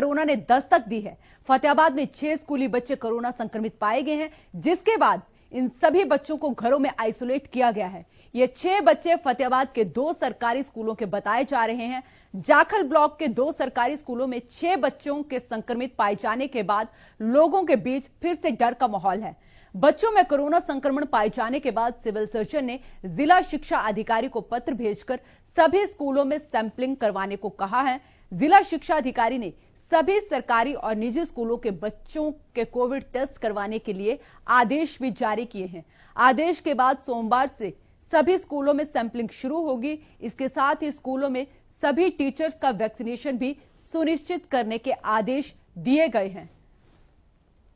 Corona ने दस्तक दी है। फतेहाबाद में 6 स्कूली बच्चे कोरोना संक्रमित पाए गए हैं, जिसके बाद इन सभी बच्चों को घरों में आइसोलेट किया गया है। ये 6 बच्चे फतेहाबाद के 2 सरकारी स्कूलों के बताए जा रहे हैं। जाखल ब्लॉक के 2 सरकारी स्कूलों में 6 बच्चों के संक्रमित पाए जाने के बाद लोगों के बीच फिर से डर का माहौल है। बच्चों में कोरोना संक्रमण पाए जाने के बाद सिविल सर्जन ने जिला शिक्षा अधिकारी को पत्र भेजकर सभी स्कूलों में सैंपलिंग करवाने को कहा है। जिला शिक्षा अधिकारी ने सभी सरकारी और निजी स्कूलों के बच्चों के कोविड टेस्ट करवाने के लिए आदेश भी जारी किए हैं। आदेश के बाद सोमवार से सभी स्कूलों में सैंपलिंग शुरू होगी। इसके साथ ही स्कूलों में सभी टीचर्स का वैक्सीनेशन भी सुनिश्चित करने के आदेश दिए गए हैं।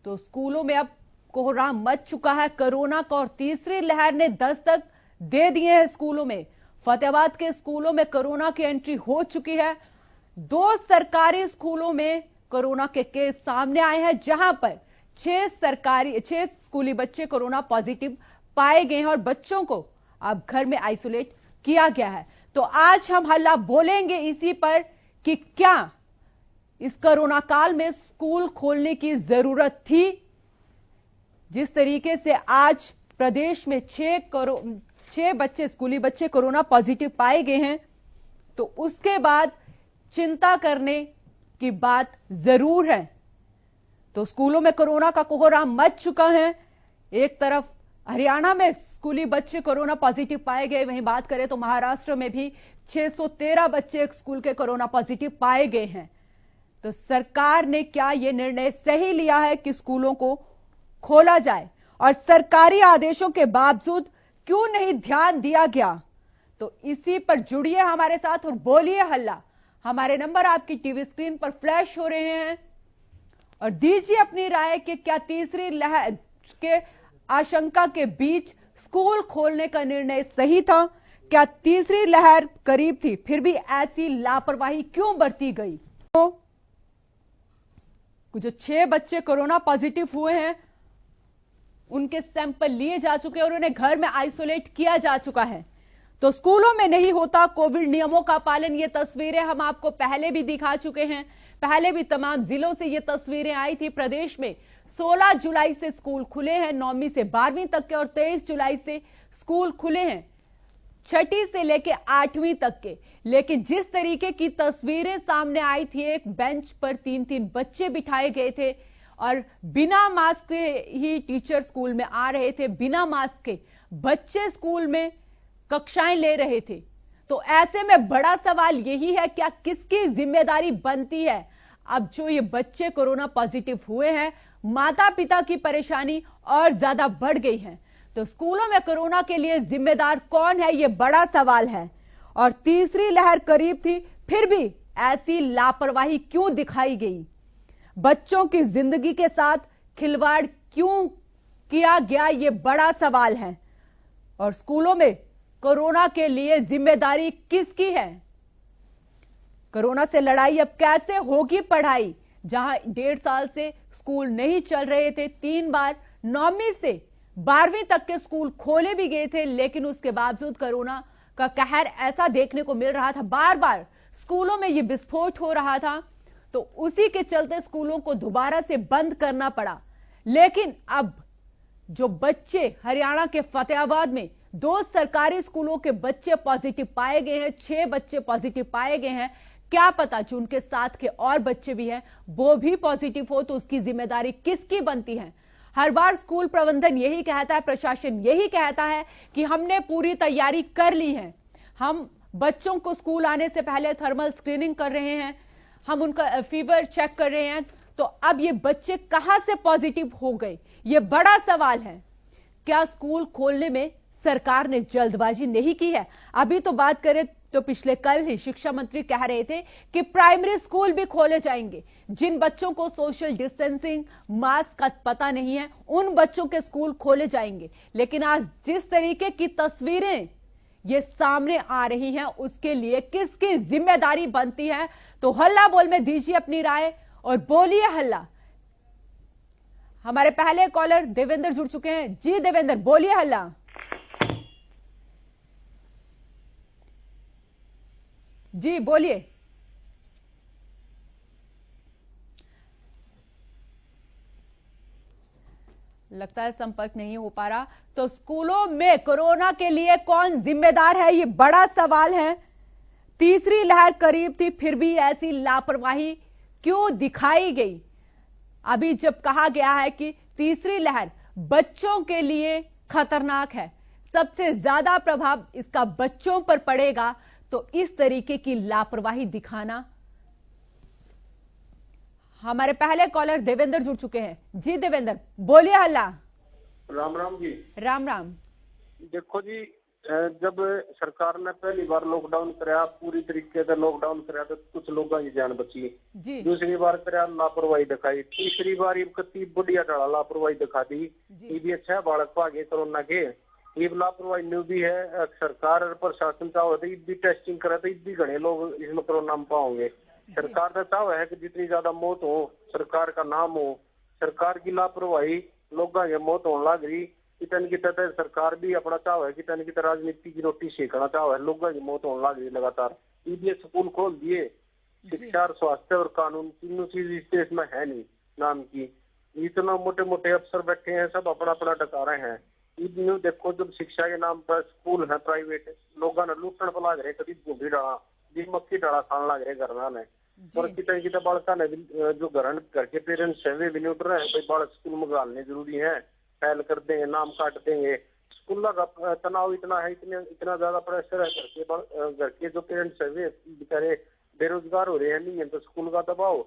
तो स्कूलों में अब कोहराम मच चुका है कोरोना का और तीसरी लहर ने दस्तक दे दिए हैं। स्कूलों में फतेहाबाद के स्कूलों में कोरोना की एंट्री हो चुकी है। 2 सरकारी स्कूलों में कोरोना के केस सामने आए हैं, जहां पर 6 स्कूली बच्चे कोरोना पॉजिटिव पाए गए हैं और बच्चों को अब घर में आइसोलेट किया गया है। तो आज हम हल्ला बोलेंगे इसी पर कि क्या इस कोरोना काल में स्कूल खोलने की जरूरत थी। जिस तरीके से आज प्रदेश में 6 स्कूली बच्चे कोरोना पॉजिटिव पाए गए हैं, तो उसके बाद चिंता करने की बात जरूर है। तो स्कूलों में कोरोना का कोहराम मच चुका है। एक तरफ हरियाणा में स्कूली बच्चे कोरोना पॉजिटिव पाए गए, वहीं बात करें तो महाराष्ट्र में भी 613 बच्चे स्कूल के कोरोना पॉजिटिव पाए गए हैं। तो सरकार ने क्या यह निर्णय सही लिया है कि स्कूलों को खोला जाए, और सरकारी आदेशों के बावजूद क्यों नहीं ध्यान दिया गया? तो इसी पर जुड़िए हमारे साथ और बोलिए हल्ला। हमारे नंबर आपकी टीवी स्क्रीन पर फ्लैश हो रहे हैं और दीजिए अपनी राय कि क्या तीसरी लहर के आशंका के बीच स्कूल खोलने का निर्णय सही था? क्या तीसरी लहर करीब थी, फिर भी ऐसी लापरवाही क्यों बरती गई? तो जो 6 बच्चे कोरोना पॉजिटिव हुए हैं, उनके सैंपल लिए जा चुके हैं और उन्हें घर में आइसोलेट किया जा चुका है। तो स्कूलों में नहीं होता कोविड नियमों का पालन। ये तस्वीरें हम आपको पहले भी दिखा चुके हैं। पहले भी तमाम जिलों से ये तस्वीरें आई थी। प्रदेश में 16 जुलाई से स्कूल खुले हैं, 9वीं से 12वीं तक के, और 23 जुलाई से स्कूल खुले हैं 6ठी से लेके 8वीं तक के। लेकिन जिस तरीके की तस्वीरें सामने आई थी, एक बेंच पर 3-3 बच्चे बिठाए गए थे और बिना मास्क के ही टीचर स्कूल में आ रहे थे, बिना मास्क के बच्चे स्कूल में कक्षाएं ले रहे थे। तो ऐसे में बड़ा सवाल यही है, क्या किसकी जिम्मेदारी बनती है? अब जो ये बच्चे कोरोना पॉजिटिव हुए हैं, माता पिता की परेशानी और ज्यादा बढ़ गई है। तो स्कूलों में कोरोना के लिए जिम्मेदार कौन है, ये बड़ा सवाल है। और तीसरी लहर करीब थी, फिर भी ऐसी लापरवाही क्यों दिखाई गई? बच्चों की जिंदगी के साथ खिलवाड़ क्यों किया गया, ये बड़ा सवाल है। और स्कूलों में कोरोना के लिए जिम्मेदारी किसकी है? कोरोना से लड़ाई अब कैसे होगी पढ़ाई? जहां 1.5 साल से स्कूल नहीं चल रहे थे, 3 बार 9वीं से 12वीं तक के स्कूल खोले भी गए थे, लेकिन उसके बावजूद कोरोना का कहर ऐसा देखने को मिल रहा था। बार बार स्कूलों में यह विस्फोट हो रहा था, तो उसी के चलते स्कूलों को दोबारा से बंद करना पड़ा। लेकिन अब जो बच्चे हरियाणा के फतेहाबाद में 2 सरकारी स्कूलों के बच्चे पॉजिटिव पाए गए हैं, 6 बच्चे पॉजिटिव पाए गए हैं, क्या पता जो उनके साथ के और बच्चे भी हैं वो भी पॉजिटिव हो, तो उसकी जिम्मेदारी किसकी बनती है? हर बार स्कूल प्रबंधन यही कहता है, प्रशासन यही कहता है कि हमने पूरी तैयारी कर ली है, हम बच्चों को स्कूल आने से पहले थर्मल स्क्रीनिंग कर रहे हैं, हम उनका फीवर चेक कर रहे हैं। तो अब ये बच्चे कहां से पॉजिटिव हो गए, ये बड़ा सवाल है। क्या स्कूल खोलने में सरकार ने जल्दबाजी नहीं की है? अभी तो बात करें तो पिछले कल ही शिक्षा मंत्री कह रहे थे कि प्राइमरी स्कूल भी खोले जाएंगे। जिन बच्चों को सोशल डिस्टेंसिंग, मास्क का पता नहीं है, उन बच्चों के स्कूल खोले जाएंगे। लेकिन आज जिस तरीके की तस्वीरें ये सामने आ रही हैं, उसके लिए किसकी जिम्मेदारी बनती है? तो हल्ला बोल में दीजिए अपनी राय और बोलिए हल्ला। हमारे पहले कॉलर देवेंद्र जुड़ चुके हैं। जी देवेंद्र, बोलिए हल्ला। जी बोलिए। लगता है संपर्क नहीं हो पा रहा। तो स्कूलों में कोरोना के लिए कौन जिम्मेदार है, ये बड़ा सवाल है। तीसरी लहर करीब थी, फिर भी ऐसी लापरवाही क्यों दिखाई गई? अभी जब कहा गया है कि तीसरी लहर बच्चों के लिए खतरनाक है, सबसे ज्यादा प्रभाव इसका बच्चों पर पड़ेगा, तो इस तरीके की लापरवाही दिखाना। हमारे पहले कॉलर देवेंद्र जुड़ चुके हैं। जी देवेंद्र, बोलिए हल्ला। राम राम जी। राम राम। देखो जी, जब सरकार ने पहली बार लॉकडाउन कराया, पूरी तरीके से लॉकडाउन कराया तो कुछ लोगों की जान बची जी। दूसरी बार कराया, लापरवाही दिखाई। तीसरी बार कति बढ़िया डाला लापरवाही दिखा दी। ये भी अच्छा बालक आगे कोरोना के ये लापरवाही न्यू भी है। सरकार और प्रशासन चाहो तो भी टेस्टिंग करे तो भी घने लोग इसमें कोरोना में पाओगे। सरकार का चाव है कि जितनी ज्यादा मौत हो, सरकार का नाम हो। सरकार की लापरवाही लोगों की मौत होने लग रही। कितन की तरह सरकार भी अपना चाव है, कितन की तरह राजनीति की रोटी सेकना चाव है। लोगों की मौत होने लग रही लगातार। ये स्कूल खोल दिए, शिक्षा और स्वास्थ्य और कानून तीनों चीज इस देश में है नहीं नाम की। इतना मोटे मोटे अफसर बैठे हैं, सब अपना अपना टका रहे हैं। न्यू देखो, जब शिक्षा के नाम पर स्कूल है प्राइवेट, लोगों ने लूटन पर लाग रहे, कभी भूखी डाला मक्की डाला खान लग रहे घर ने। और कितने बालका ने जो घर के पेरेंट्स है वे भी नहीं उठ रहे हैं। भाई बालक स्कूल में डालने जरूरी है, फैल कर देंगे, नाम काट देंगे। स्कूल का तनाव इतना है, इतना ज्यादा प्रेशर है। घर के जो पेरेंट्स है वे बेचारे बेरोजगार हो रहे हैं, नहीं है तो स्कूल का दबाव।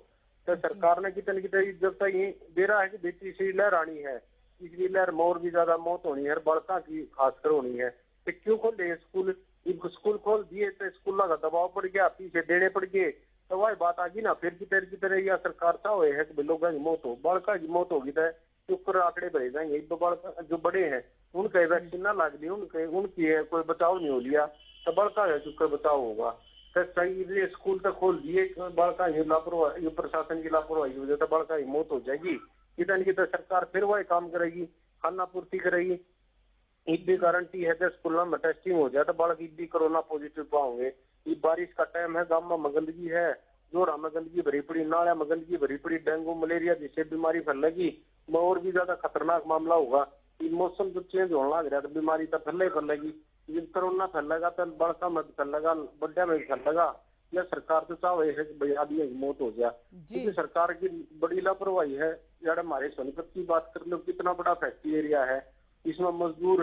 तो सरकार ने कितनी जब तक ये दे रहा है कि तीसरी लहर आनी है, तीसरी लहर में और भी ज्यादा मौत होनी है, बालका की खासकर होनी है, तो क्यों खोले स्कूल? स्कूल खोल दिए तो स्कूल का दबाव पड़ गया, पीछे देने पड़ गए, तो वही बात आ गई ना। फिर की तरह या सरकार चाहो है कि लोगों की मौत हो, बालका की मौत होगी तो चुप आंकड़े भरे जाएंगे। बालका जो बड़े हैं उनके वैक्सीन ना लग ली, उनकी कोई बचाव नहीं हो लिया, तो बालका है चुप बचाव होगा। तो सही स्कूल तक खोल दिए, बालका लापरवाही, प्रशासन की लापरवाही की वजह से बालका की मौत हो जाएगी। कितनी की तरह सरकार फिर वही काम करेगी, खाना पूर्ति करेगी। एक भी गारंटी है कि स्कूलों में टेस्टिंग हो जाए तो बालक भी कोरोना पॉजिटिव पाओगे। ये बारिश का टाइम है, गांव में गंदगी है, जोरा में गंदगी भरी पड़ी, नाला में गंदगी भरी पड़ी, डेंगू मलेरिया जिससे बीमारी फैलेगी वो और भी ज्यादा खतरनाक मामला होगा। ये मौसम जो चेंज होने लग रहा है तो बीमारी तो फैलेगी। कोरोना फैलेगा तो बड़का में फैलेगा, बड्डा में फैलेगा। या सरकार तो चाहो है कि आदमी की मौत हो गया, क्योंकि सरकार की बड़ी लापरवाही है। यार हमारे सोनीपत की बात कर लो, कितना बड़ा फैक्ट्री एरिया है, इसमें मजबूर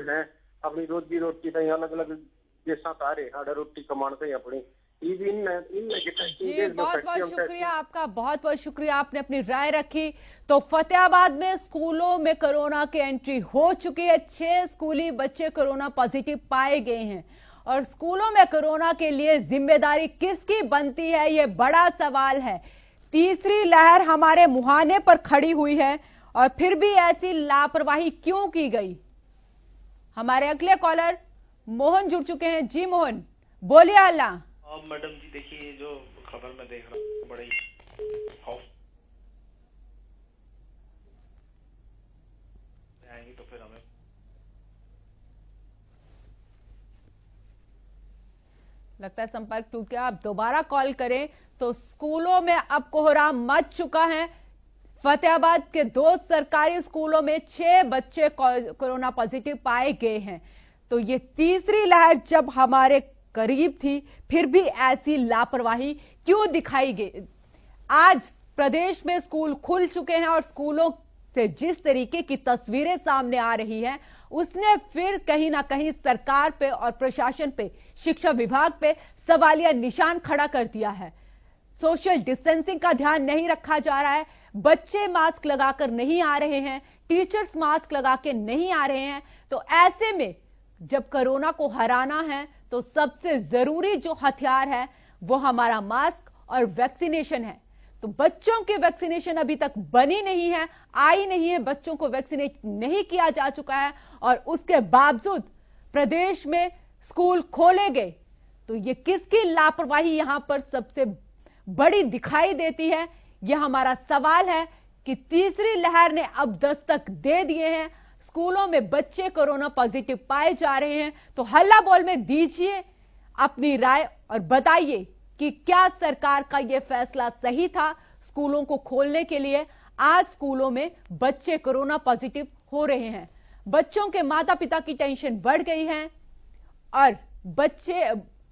है अपनी रोजी रोटी तो अलग अलग जैसा तारे आडा रोटी कमाते हैं अपनी। जी बहुत बहुत शुक्रिया आपका, बहुत बहुत शुक्रिया, आपने अपनी राय रखी। तो फतेहाबाद में स्कूलों में कोरोना की एंट्री हो चुकी है। 6 स्कूली बच्चे कोरोना पॉजिटिव पाए गए हैं और स्कूलों में कोरोना के लिए जिम्मेदारी किसकी बनती है, यह बड़ा सवाल है। तीसरी लहर हमारे मुहाने पर खड़ी हुई है और फिर भी ऐसी लापरवाही क्यों की गई? हमारे अगले कॉलर मोहन जुड़ चुके हैं। जी मोहन, बोलिए हल्ला। मैडम जी देखिए, जो खबर में देख रहा हूँ बड़े आएंगी तो फिर हमें लगता है संपर्क टूट गया। आप दोबारा कॉल करें। तो स्कूलों में अब कोहराम मच चुका है। फतेहाबाद के 2 सरकारी स्कूलों में 6 बच्चे कोरोना पॉजिटिव पाए गए हैं। तो ये तीसरी लहर जब हमारे करीब थी, फिर भी ऐसी लापरवाही क्यों दिखाई गई? आज प्रदेश में स्कूल खुल चुके हैं और स्कूलों से जिस तरीके की तस्वीरें सामने आ रही हैं, उसने फिर कहीं ना कहीं सरकार पे और प्रशासन पे, शिक्षा विभाग पे सवालिया निशान खड़ा कर दिया है। सोशल डिस्टेंसिंग का ध्यान नहीं रखा जा रहा है, बच्चे मास्क लगाकर नहीं आ रहे हैं, टीचर्स मास्क लगा के नहीं आ रहे हैं। तो ऐसे में जब कोरोना को हराना है तो सबसे जरूरी जो हथियार है वो हमारा मास्क और वैक्सीनेशन है। तो बच्चों की वैक्सीनेशन अभी तक बनी नहीं है, आई नहीं है, बच्चों को वैक्सीनेट नहीं किया जा चुका है और उसके बावजूद प्रदेश में स्कूल खोले गए। तो ये किसकी लापरवाही यहां पर सबसे बड़ी दिखाई देती है, यह हमारा सवाल है कि तीसरी लहर ने अब दस्तक दे दिए हैं, स्कूलों में बच्चे कोरोना पॉजिटिव पाए जा रहे हैं। तो हल्ला बोल में दीजिए अपनी राय और बताइए कि क्या सरकार का यह फैसला सही था स्कूलों को खोलने के लिए। आज स्कूलों में बच्चे कोरोना पॉजिटिव हो रहे हैं। बच्चों के माता पिता की टेंशन बढ़ गई है और बच्चे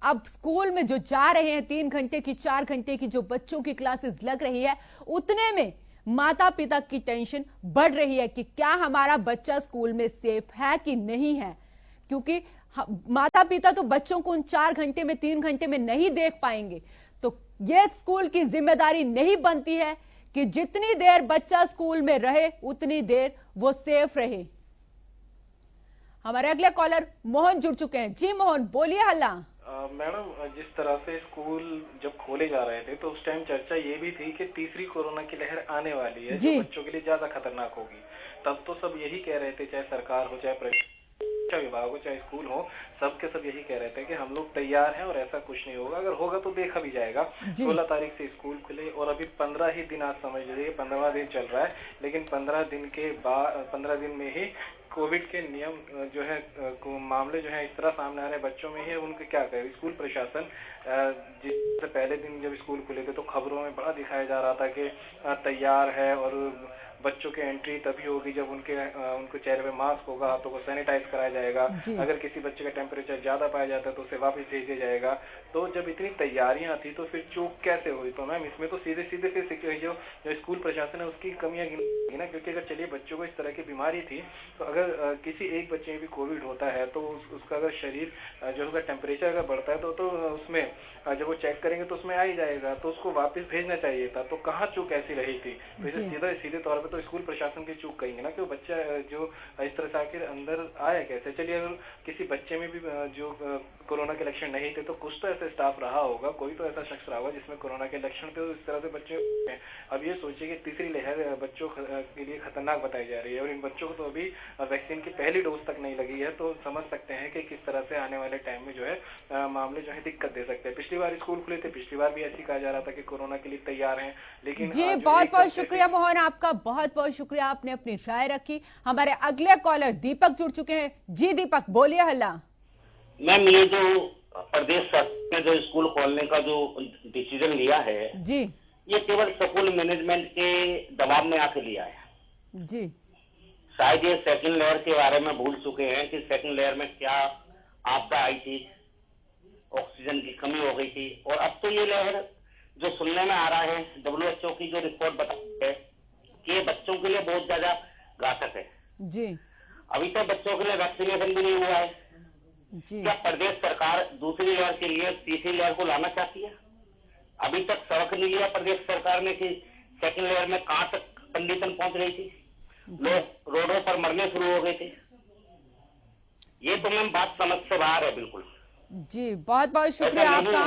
अब स्कूल में जो जा रहे हैं 3 घंटे की 4 घंटे की जो बच्चों की क्लासेस लग रही है, उतने में माता पिता की टेंशन बढ़ रही है कि क्या हमारा बच्चा स्कूल में सेफ है कि नहीं है, क्योंकि माता पिता तो बच्चों को उन 4 घंटे में 3 घंटे में नहीं देख पाएंगे। तो यह स्कूल की जिम्मेदारी नहीं बनती है कि जितनी देर बच्चा स्कूल में रहे उतनी देर वो सेफ रहे। हमारे अगले कॉलर मोहन जुड़ चुके हैं। जी मोहन, बोलिए हल्ला। मैडम, जिस तरह से स्कूल जब खोले जा रहे थे तो उस टाइम चर्चा ये भी थी कि तीसरी कोरोना की लहर आने वाली है, जो बच्चों के लिए ज्यादा खतरनाक होगी। तब तो सब यही कह रहे थे, चाहे सरकार हो, चाहे शिक्षा विभाग हो, चाहे स्कूल हो, सबके सब यही कह रहे थे कि हम लोग तैयार हैं और ऐसा कुछ नहीं होगा। अगर होगा तो देखा भी जाएगा। 16 तारीख से स्कूल खुले और अभी 15 ही दिन, आज समझ लीजिए 15वां दिन चल रहा है, लेकिन 15 दिन के बाद 15 दिन में ही कोविड के नियम जो है मामले जो है इस तरह सामने आ रहे हैं बच्चों में ही। उनके क्या करें, स्कूल प्रशासन जिससे पहले दिन जब स्कूल खुले थे तो खबरों में बड़ा दिखाया जा रहा था कि तैयार है और बच्चों की एंट्री तभी होगी जब उनके चेहरे पे मास्क होगा, हाथों को सैनिटाइज कराया जाएगा। अगर किसी बच्चे का टेम्परेचर ज्यादा पाया जाता है तो उसे वापस भेज दिया जाएगा। तो जब इतनी तैयारियां थी तो फिर चूक कैसे हुई? तो मैम इसमें तो सीधे फिर जो स्कूल प्रशासन है उसकी कमियां गिनी ना, क्योंकि अगर चलिए बच्चों को इस तरह की बीमारी थी तो अगर किसी एक बच्चे में भी कोविड होता है तो उसका अगर शरीर जो होगा टेम्परेचर अगर बढ़ता है तो उसमें जब वो चेक करेंगे तो उसमें आ ही जाएगा, तो उसको वापस भेजना चाहिए था। तो कहाँ चूक ऐसी रही थी? तो इसे सीधे तौर पे तो स्कूल प्रशासन की चूक कहेंगे ना कि वो बच्चा जो इस तरह से आखिर अंदर आया कैसे। चलिए अगर किसी बच्चे में भी जो कोरोना के लक्षण नहीं थे तो कुछ तो ऐसा स्टाफ रहा होगा, कोई तो ऐसा शख्स रहा होगा जिसमें कोरोना के लक्षण थे, इस तरह से बच्चे। अब ये सोचिए कि तीसरी लहर बच्चों के लिए खतरनाक बताई जा रही है और इन बच्चों को तो अभी वैक्सीन की पहली डोज तक नहीं लगी है। तो समझ सकते हैं कि किस तरह से आने वाले टाइम में जो है मामले जो है दिक्कत दे सकते हैं। पिछली बार स्कूल खुले थे, पिछली बार भी ऐसी कहा जा रहा था कि कोरोना के लिए तैयार हैं, लेकिन जी बहुत बहुत शुक्रिया मोहन, आपका बहुत बहुत शुक्रिया, आपने अपनी राय रखी। हमारे अगले कॉलर दीपक जुड़ चुके हैं। जी दीपक, बोलिए हल्ला। मैम, ये जो प्रदेश सरकार ने जो स्कूल खोलने का जो डिसीजन लिया है जी, ये केवल स्कूल मैनेजमेंट के दबाव में आके लिया है जी। शायद ये सेकंड लेयर के बारे में भूल चुके हैं कि सेकंड लेयर में क्या आपदा आई थी, ऑक्सीजन की कमी हो गई थी, और अब तो ये लहर जो सुनने में आ रहा है, WHO की जो रिपोर्ट बताती है कि ये बच्चों के लिए बहुत ज्यादा घातक है जी। अभी तक बच्चों के लिए वैक्सीनेशन भी नहीं हुआ है जी। क्या प्रदेश सरकार दूसरी लहर के लिए तीसरी लहर को लाना चाहती है? अभी तक सबक नहीं लिया प्रदेश सरकार ने कि सेकंड लेयर में कहां तक कंडीशन पहुंच रही थी, लोग रोडों पर मरने शुरू हो गए थे। ये तो मैम बात समझ से बाहर है बिल्कुल जी। बहुत बहुत शुक्रिया आपका,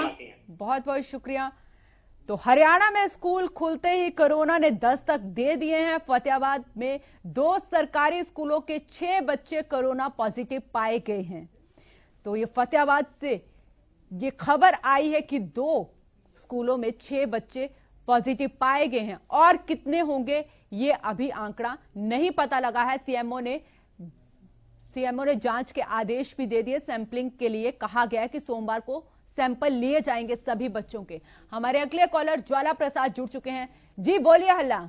बहुत बहुत शुक्रिया। तो हरियाणा में स्कूल खुलते ही कोरोना ने दस्तक दे दिए हैं। फतेहाबाद में 2 सरकारी स्कूलों के 6 बच्चे कोरोना पॉजिटिव पाए गए हैं। तो ये फतेहाबाद से ये खबर आई है कि 2 स्कूलों में 6 बच्चे पॉजिटिव पाए गए हैं, और कितने होंगे ये अभी आंकड़ा नहीं पता लगा है। सीएमओ ने जांच के आदेश भी दे दिए। सैंपलिंग के लिए कहा गया है कि सोमवार को सैंपल लिए जाएंगे सभी बच्चों के। हमारे अगले कॉलर ज्वाला प्रसाद जुड़ चुके हैं। जी बोलिए हल्ला।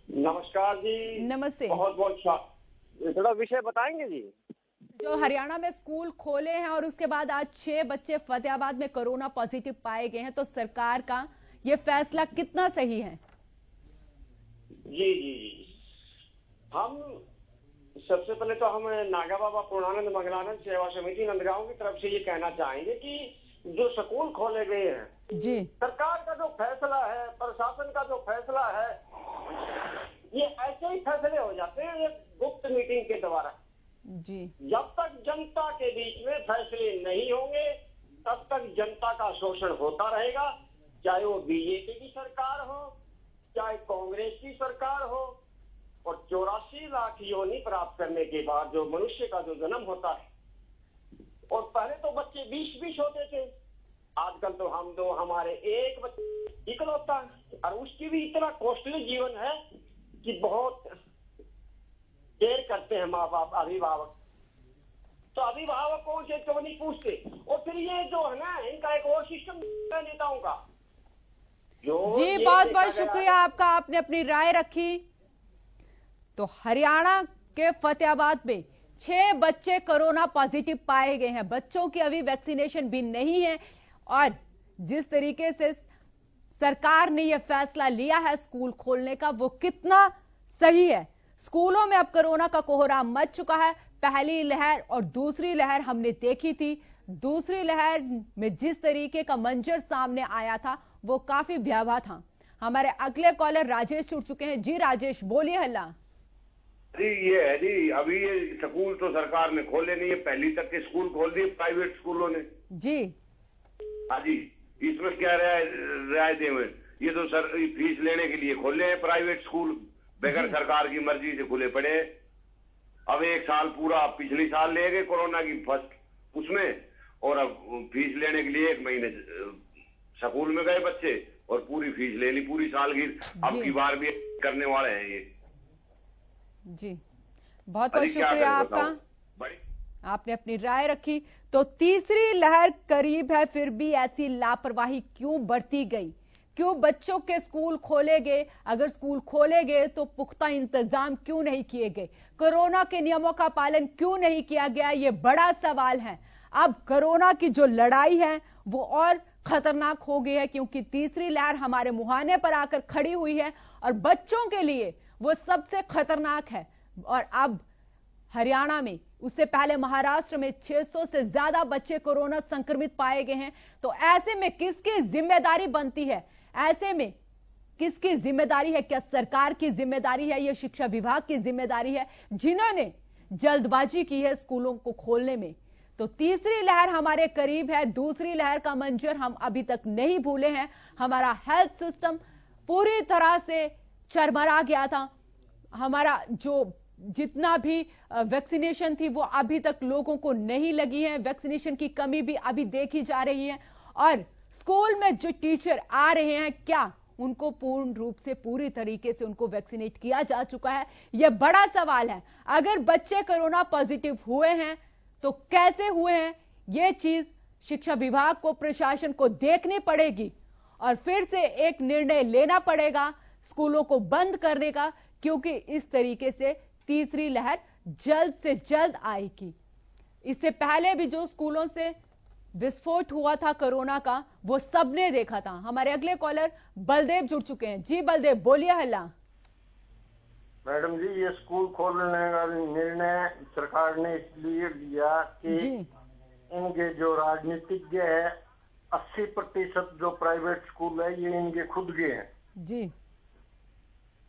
नमस्कार जी। नमस्ते। बहुत बहुत थोड़ा विषय बताएंगे जी। जो हरियाणा में स्कूल खोले हैं और उसके बाद आज 6 बच्चे फतेहाबाद में कोरोना पॉजिटिव पाए गए हैं, तो सरकार का ये फैसला कितना सही है? जी जी जी, हम सबसे पहले तो हम नागा बाबा पूर्णानंद मंगलानंद सेवा समिति नंदगांव की तरफ से ये कहना चाहेंगे कि जो स्कूल खोले गए हैं जी, सरकार का जो फैसला है, प्रशासन का जो फैसला है, ये ऐसे ही फैसले हो जाते हैं एक गुप्त मीटिंग के द्वारा जी। जब तक जनता के बीच में फैसले नहीं होंगे तब तक जनता का शोषण होता रहेगा, चाहे वो बीजेपी की सरकार हो, चाहे कांग्रेस की सरकार हो। और 84 लाख योनि प्राप्त करने के बाद जो मनुष्य का जो जन्म होता है, और पहले तो बच्चे 20-20 होते थे, आजकल तो हमारे एक बच्चे इकलौता है, और उसकी भी इतना कॉस्टली जीवन है कि बहुत केयर करते हैं माँ बाप, अभिभावक। तो अभिभावकों से क्यों नहीं पूछते? और फिर ये जो है ना, इनका एक और सिस्टम है नेताओं का जी बहुत बहुत शुक्रिया आपका, आपने अपनी राय रखी। तो हरियाणा के फतेहाबाद में 6 बच्चे कोरोना पॉजिटिव पाए गए हैं। बच्चों की अभी वैक्सीनेशन भी नहीं है और जिस तरीके से सरकार ने यह फैसला लिया है स्कूल खोलने का, वो कितना सही है। स्कूलों में अब कोरोना का कोहराम मच चुका है। पहली लहर और दूसरी लहर हमने देखी थी। दूसरी लहर में जिस तरीके का मंजर सामने आया था वो काफी भयावह था। हमारे अगले कॉलर राजेश जुड़ चुके हैं। जी राजेश, बोलिए हल्ला। जी ये है जी, अभी ये स्कूल तो सरकार ने खोले नहीं है, पहली तक के स्कूल खोल दिए प्राइवेट स्कूलों ने। जी हाँ जी, इसमें क्या रियायतें हुए, ये तो सर फीस लेने के लिए खोले हैं प्राइवेट स्कूल, बगैर सरकार की मर्जी से खुले पड़े। अब 1 साल पूरा पिछले साल ले गए कोरोना की फर्स्ट उसमें, और अब फीस लेने के लिए 1 महीने स्कूल में गए बच्चे और पूरी फीस ले ली पूरी साल की। अब की बार भी करने वाले हैं ये। जी बहुत बहुत शुक्रिया आपका, आपने अपनी राय रखी। तो तीसरी लहर करीब है, फिर भी ऐसी लापरवाही क्यों बरती गई? क्यों बच्चों के स्कूल खोले गए? अगर स्कूल खोले गए तो पुख्ता इंतजाम क्यों नहीं किए गए? कोरोना के नियमों का पालन क्यों नहीं किया गया? ये बड़ा सवाल है। अब कोरोना की जो लड़ाई है वो और खतरनाक हो गई है, क्योंकि तीसरी लहर हमारे मुहाने पर आकर खड़ी हुई है और बच्चों के लिए वो सबसे खतरनाक है। और अब हरियाणा में, उससे पहले महाराष्ट्र में 600 से ज्यादा बच्चे कोरोना संक्रमित पाए गए हैं। तो ऐसे में किसकी जिम्मेदारी बनती है? ऐसे में किसकी जिम्मेदारी है? क्या सरकार की जिम्मेदारी है? यह शिक्षा विभाग की जिम्मेदारी है, जिन्होंने जल्दबाजी की है स्कूलों को खोलने में? तो तीसरी लहर हमारे करीब है। दूसरी लहर का मंजर हम अभी तक नहीं भूले हैं। हमारा हेल्थ सिस्टम पूरी तरह से चरमरा गया था। हमारा जो जितना भी वैक्सीनेशन थी वो अभी तक लोगों को नहीं लगी है। वैक्सीनेशन की कमी भी अभी देखी जा रही है। और स्कूल में जो टीचर आ रहे हैं, क्या उनको पूर्ण रूप से पूरी तरीके से उनको वैक्सीनेट किया जा चुका है? यह बड़ा सवाल है। अगर बच्चे कोरोना पॉजिटिव हुए हैं तो कैसे हुए हैं, यह चीज शिक्षा विभाग को, प्रशासन को देखनी पड़ेगी और फिर से एक निर्णय लेना पड़ेगा स्कूलों को बंद करने का, क्योंकि इस तरीके से तीसरी लहर जल्द से जल्द आएगी। इससे पहले भी जो स्कूलों से विस्फोट हुआ था कोरोना का, वो सबने देखा था। हमारे अगले कॉलर बलदेव जुड़ चुके हैं। जी बलदेव, बोलिए हल्ला। मैडम जी, ये स्कूल खोलने का निर्णय सरकार ने इसलिए लिया कि इनके जो राजनीतिज्ञ है 80% जो प्राइवेट स्कूल है ये इनके खुद के हैं जी।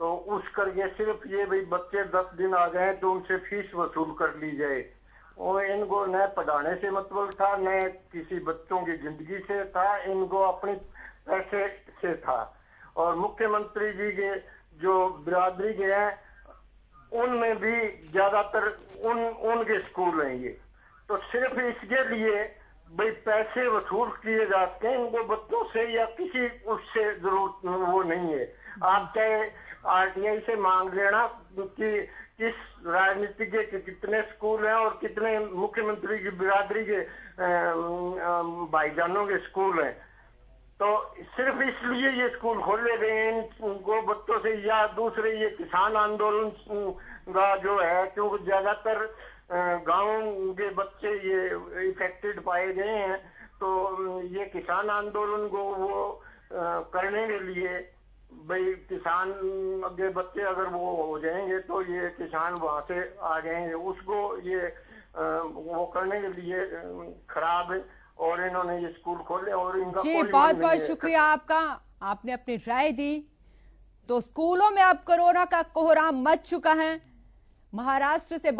तो उस करके सिर्फ ये भाई बच्चे 10 दिन आ गए तो उनसे फीस वसूल कर ली जाए। और इनको न पढ़ाने से मतलब था, न किसी बच्चों की जिंदगी से था, इनको अपने पैसे से था। और मुख्यमंत्री जी के जो बिरादरी के हैं उनमें भी ज्यादातर उनके स्कूल हैं ये। तो सिर्फ इसके लिए भाई पैसे वसूल किए जाते हैं इनको बच्चों से, या किसी उससे जरूरत वो नहीं है। आप चाहे आरटीआई से मांग लेना कि किस राजनीतिज्ञ के कितने स्कूल हैं और कितने मुख्यमंत्री की बिरादरी के भाईजानों के स्कूल हैं। तो सिर्फ इसलिए ये स्कूल खोले गए हैं इनको बच्चों से। या दूसरे ये किसान आंदोलन का जो है, क्योंकि ज्यादातर गांव के बच्चे ये इफेक्टेड पाए गए हैं, तो ये किसान आंदोलन को वो करने के लिए भाई किसान अगे बच्चे अगर वो हो जाएंगे तो ये किसान वहां से आ जाएंगे, उसको ये वो करने के लिए खराब है। और इन्होंने ये स्कूल खोले और इनका जी बहुत बहुत शुक्रिया आपका, आपने अपनी राय दी। तो स्कूलों में अब कोरोना का कोहराम मच चुका है। महाराष्ट्र से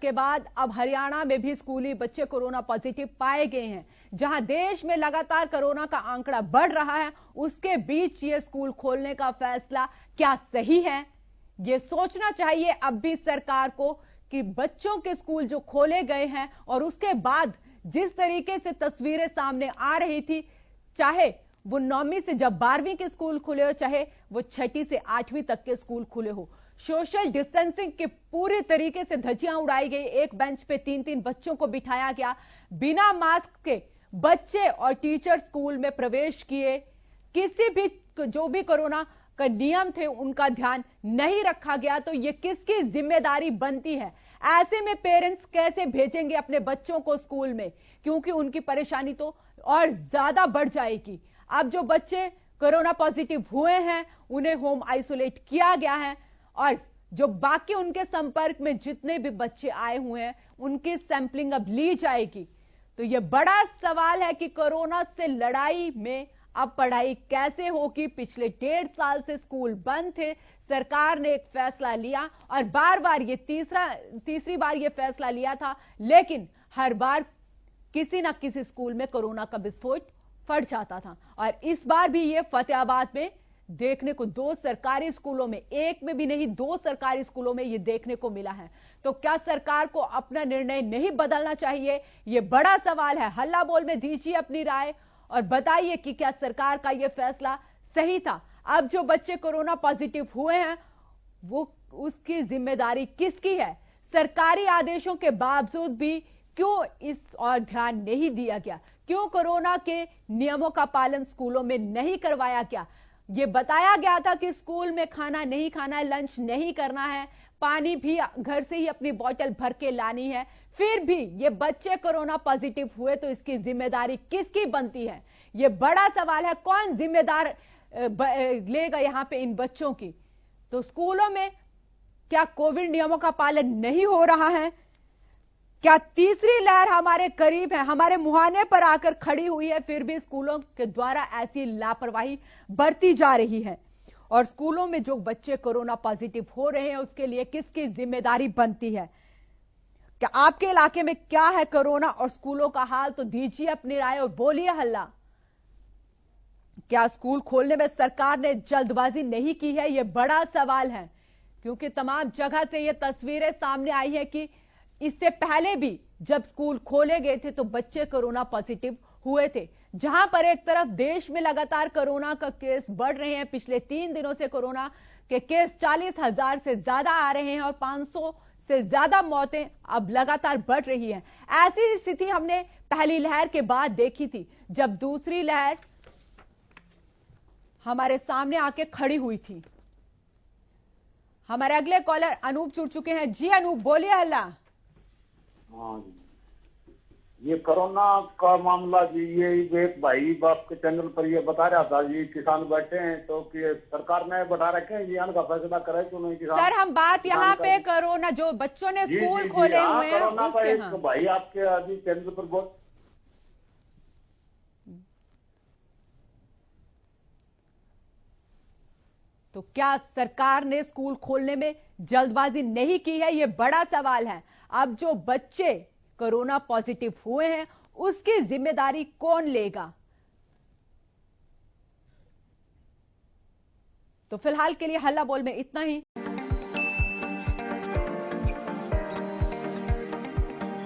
के बाद अब हरियाणा में भी स्कूली बच्चे कोरोना पॉजिटिव पाए गए हैं। जहां देश में लगातार कोरोना का आंकड़ा बढ़ रहा है, उसके बीच ये स्कूल खोलने का फैसला क्या सही है? ये सोचना चाहिए अब भी सरकार को कि बच्चों के स्कूल जो खोले गए हैं और उसके बाद जिस तरीके से तस्वीरें सामने आ रही थी, चाहे वो 9वीं से जब 12वीं के स्कूल खुले हो, चाहे वो 6ठी से 8वीं तक के स्कूल खुले हो, सोशल डिस्टेंसिंग के पूरी तरीके से धज्जियां उड़ाई गई। एक बेंच पे 3-3 बच्चों को बिठाया गया, बिना मास्क के बच्चे और टीचर स्कूल में प्रवेश किए। किसी भी जो भी कोरोना का नियम थे उनका ध्यान नहीं रखा गया, तो ये किसकी जिम्मेदारी बनती है? ऐसे में पेरेंट्स कैसे भेजेंगे अपने बच्चों को स्कूल में, क्योंकि उनकी परेशानी तो और ज्यादा बढ़ जाएगी। अब जो बच्चे कोरोना पॉजिटिव हुए हैं उन्हें होम आइसोलेट किया गया है, और जो बाकी उनके संपर्क में जितने भी बच्चे आए हुए हैं उनकी सैंपलिंग अब ली जाएगी। तो यह बड़ा सवाल है कि कोरोना से लड़ाई में अब पढ़ाई कैसे होगी। पिछले 1.5 साल से स्कूल बंद थे, सरकार ने एक फैसला लिया और बार बार ये तीसरी बार ये फैसला लिया था, लेकिन हर बार किसी ना किसी स्कूल में कोरोना का विस्फोट फट जाता था। और इस बार भी ये फतेहाबाद में देखने को 2 सरकारी स्कूलों में, एक में भी नहीं 2 सरकारी स्कूलों में ये देखने को मिला है। तो क्या सरकार को अपना निर्णय नहीं बदलना चाहिए? ये बड़ा सवाल है। हल्ला बोल में दीजिए अपनी राय और बताइए कि क्या सरकार का यह फैसला सही था। अब जो बच्चे कोरोना पॉजिटिव हुए हैं वो उसकी जिम्मेदारी किसकी है? सरकारी आदेशों के बावजूद भी क्यों इस और ध्यान नहीं दिया गया? क्यों कोरोना के नियमों का पालन स्कूलों में नहीं करवाया गया? ये बताया गया था कि स्कूल में खाना नहीं खाना है, लंच नहीं करना है, पानी भी घर से ही अपनी बोतल भर के लानी है। फिर भी ये बच्चे कोरोना पॉजिटिव हुए तो इसकी जिम्मेदारी किसकी बनती है? ये बड़ा सवाल है। कौन जिम्मेदार लेगा यहां पे इन बच्चों की? तो स्कूलों में क्या कोविड नियमों का पालन नहीं हो रहा है? क्या तीसरी लहर हमारे करीब है, हमारे मुहाने पर आकर खड़ी हुई है, फिर भी स्कूलों के द्वारा ऐसी लापरवाही बरती जा रही है? और स्कूलों में जो बच्चे कोरोना पॉजिटिव हो रहे हैं उसके लिए किसकी जिम्मेदारी बनती है? क्या आपके इलाके में क्या है कोरोना और स्कूलों का हाल? तो दीजिए अपनी राय और बोलिए हल्ला। क्या स्कूल खोलने में सरकार ने जल्दबाजी नहीं की है? यह बड़ा सवाल है, क्योंकि तमाम जगह से यह तस्वीरें सामने आई है कि इससे पहले भी जब स्कूल खोले गए थे तो बच्चे कोरोना पॉजिटिव हुए थे। जहां पर एक तरफ देश में लगातार कोरोना का केस बढ़ रहे हैं, पिछले 3 दिनों से कोरोना के केस 40,000 से ज्यादा आ रहे हैं और 500 से ज्यादा मौतें अब लगातार बढ़ रही हैं। ऐसी स्थिति हमने पहली लहर के बाद देखी थी, जब दूसरी लहर हमारे सामने आके खड़ी हुई थी। हमारे अगले कॉलर अनूप जुड़ चुके हैं। जी अनूप, बोलिए हल्ला। हाँ, ये कोरोना का मामला जी, ये एक भाई बाप के चैनल पर ये बता रहा था जी, किसान बैठे हैं तो कि सरकार ने बढ़ा रखे हैं जी, का फैसला करे तो नहीं किसान। सर हम बात यहाँ पे कोरोना जो बच्चों ने स्कूल खोले हुए हैं उसके, हाँ। भाई आपके अभी चैनल पर बहुत तो क्या सरकार ने स्कूल खोलने में जल्दबाजी नहीं की है? यह बड़ा सवाल है। अब जो बच्चे कोरोना पॉजिटिव हुए हैं उसकी जिम्मेदारी कौन लेगा? तो फिलहाल के लिए हल्ला बोल में इतना ही।